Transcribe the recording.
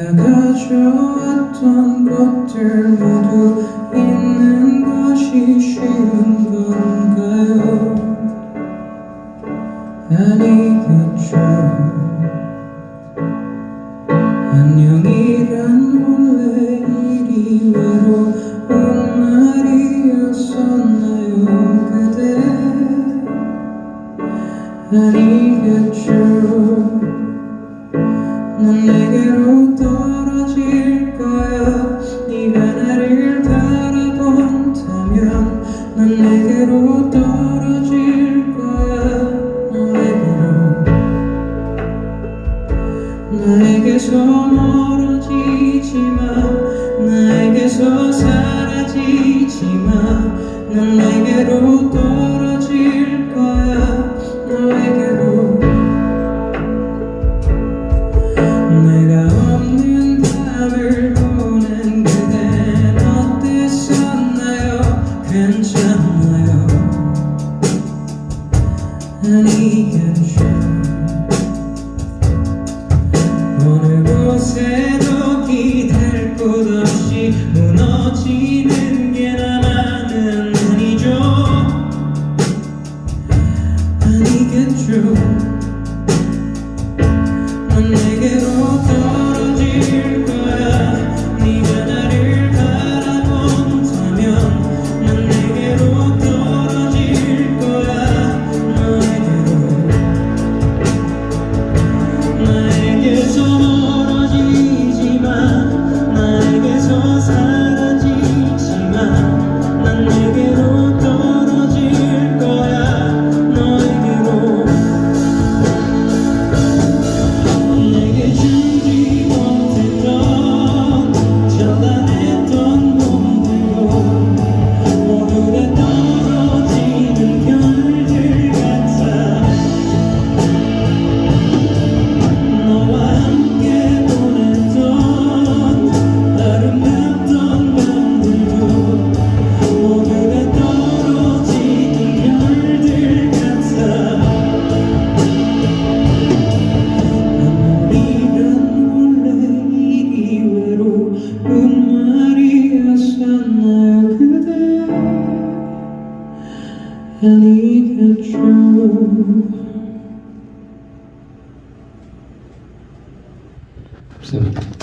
내가 가져왔던 것들 모두 있는 것이 쉬운 건가요? 아니겠죠. 안녕이란 원래 이리 외로운 말이었었나요 그대? 아니겠죠. 난 내게로 떨어질 거야. 네가 나를 바라본다면 난 내게로 떨어질 거야. 너에게로 나에게서 멀어지지마. 나에게서 사라지지마. 난 내게로 떨어질 거야. 너에게로 내가 없는 밤을 보낸 그댄 어땠었나요? 괜찮나요? 아니겠죠. 어느 곳에도 기댈 곳 없이 무너지는 게 나만은 아니죠. 아니겠죠. 난 내게로 떨어질 거야. 네가 나를 바라본다면 난 내게로 떨어질 거야. 너에게로 나에게서 멀어지지마. 나에게서 사라지지마. 난 내게로 떨어질 거야. 너에게로 내게 주지 못했던 잘라냈던 몸들도 모두 다 떨어지는 별들 같아. 너와 함께 보냈던 아름답던 밤들도 모두 다 떨어지는 별들 같아. 말이었었나요 그대? 아니겠죠. 감사합니다.